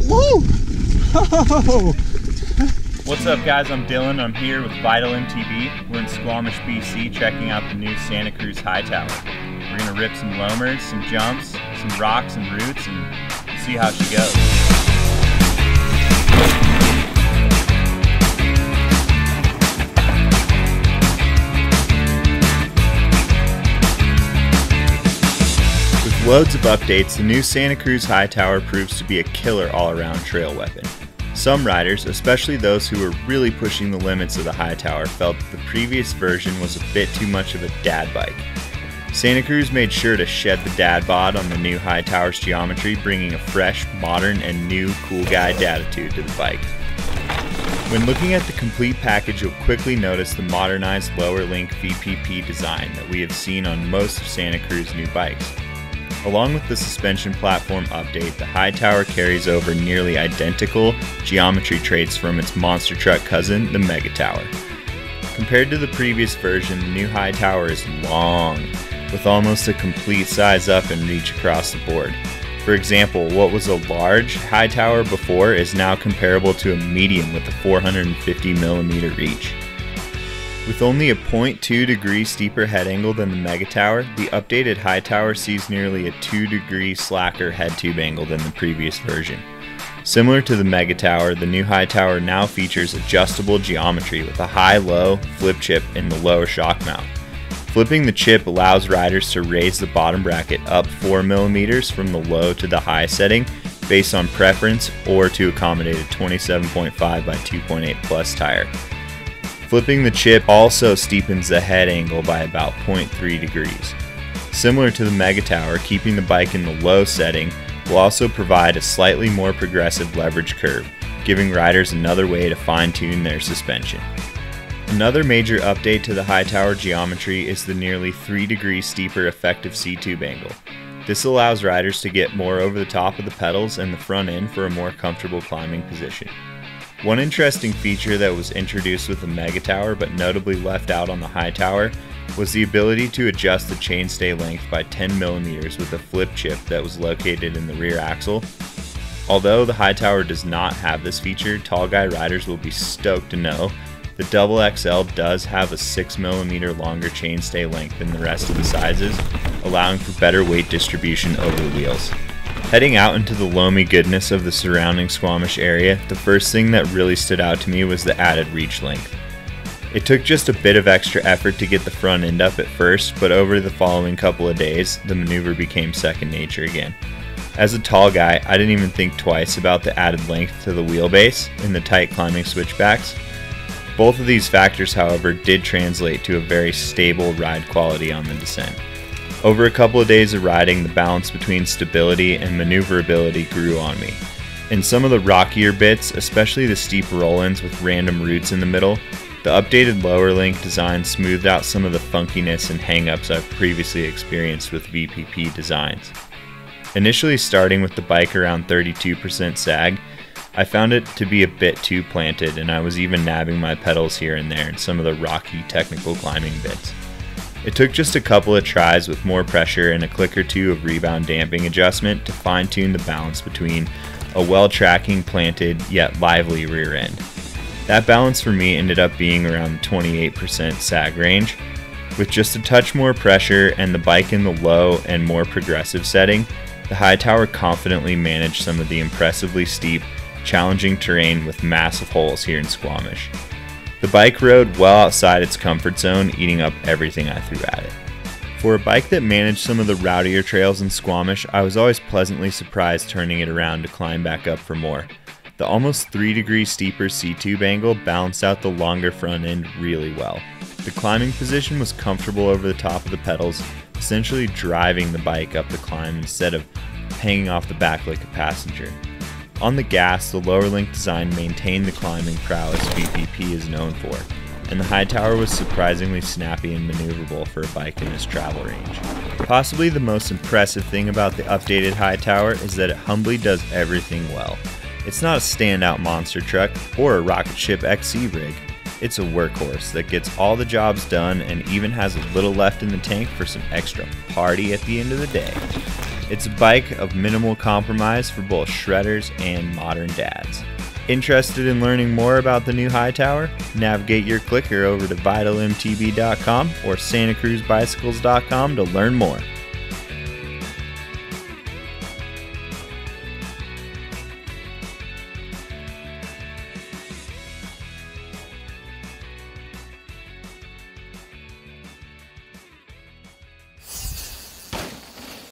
Woo! Oh. What's up guys, I'm Dylan. I'm here with Vital MTB. We're in Squamish B.C. checking out the new Santa Cruz Hightower. We're going to rip some loamers, some jumps, some rocks and roots, and see how she goes. With loads of updates, the new Santa Cruz Hightower proves to be a killer all-around trail weapon. Some riders, especially those who were really pushing the limits of the Hightower, felt that the previous version was a bit too much of a dad bike. Santa Cruz made sure to shed the dad bod on the new Hightower's geometry, bringing a fresh, modern, and new cool guy attitude to the bike. When looking at the complete package, you'll quickly notice the modernized lower link VPP design that we have seen on most of Santa Cruz's new bikes. Along with the suspension platform update, the Hightower carries over nearly identical geometry traits from its monster truck cousin, the Mega Tower. Compared to the previous version, the new Hightower is long, with almost a complete size up and reach across the board. For example, what was a large Hightower before is now comparable to a medium with a 450mm reach. With only a 0.2 degree steeper head angle than the Mega Tower, the updated Hightower sees nearly a 2 degree slacker head tube angle than the previous version. Similar to the Mega Tower, the new Hightower now features adjustable geometry with a high-low flip chip in the lower shock mount. Flipping the chip allows riders to raise the bottom bracket up 4mm from the low to the high setting based on preference, or to accommodate a 27.5 by 2.8 plus tire. Flipping the chip also steepens the head angle by about 0.3 degrees. Similar to the Mega Tower, keeping the bike in the low setting will also provide a slightly more progressive leverage curve, giving riders another way to fine-tune their suspension. Another major update to the Hightower geometry is the nearly 3 degree steeper effective C-tube angle. This allows riders to get more over the top of the pedals and the front end for a more comfortable climbing position. One interesting feature that was introduced with the Mega Tower but notably left out on the Hightower was the ability to adjust the chainstay length by 10mm with a flip chip that was located in the rear axle. Although the Hightower does not have this feature, tall guy riders will be stoked to know the XXL does have a 6mm longer chainstay length than the rest of the sizes, allowing for better weight distribution over the wheels. Heading out into the loamy goodness of the surrounding Squamish area, the first thing that really stood out to me was the added reach length. It took just a bit of extra effort to get the front end up at first, but over the following couple of days, the maneuver became second nature again. As a tall guy, I didn't even think twice about the added length to the wheelbase in the tight climbing switchbacks. Both of these factors, however, did translate to a very stable ride quality on the descent. Over a couple of days of riding, the balance between stability and maneuverability grew on me. In some of the rockier bits, especially the steep roll-ins with random roots in the middle, the updated lower link design smoothed out some of the funkiness and hang-ups I've previously experienced with VPP designs. Initially starting with the bike around 32% sag, I found it to be a bit too planted, and I was even nabbing my pedals here and there in some of the rocky technical climbing bits. It took just a couple of tries with more pressure and a click or two of rebound damping adjustment to fine-tune the balance between a well-tracking, planted, yet lively rear end. That balance for me ended up being around the 28% sag range. With just a touch more pressure and the bike in the low and more progressive setting, the Hightower confidently managed some of the impressively steep, challenging terrain with massive holes here in Squamish. The bike rode well outside its comfort zone, eating up everything I threw at it. For a bike that managed some of the rowdier trails in Squamish, I was always pleasantly surprised turning it around to climb back up for more. The almost 3 degree steeper C-tube angle balanced out the longer front end really well. The climbing position was comfortable over the top of the pedals, essentially driving the bike up the climb instead of hanging off the back like a passenger. On the gas, the lower link design maintained the climbing prowess VPP is known for, and the Hightower was surprisingly snappy and maneuverable for a bike in this travel range. Possibly the most impressive thing about the updated Hightower is that it humbly does everything well. It's not a standout monster truck or a rocket ship XC rig. It's a workhorse that gets all the jobs done and even has a little left in the tank for some extra party at the end of the day. It's a bike of minimal compromise for both shredders and modern dads. Interested in learning more about the new Hightower? Navigate your clicker over to vitalmtb.com or santacruzbicycles.com to learn more.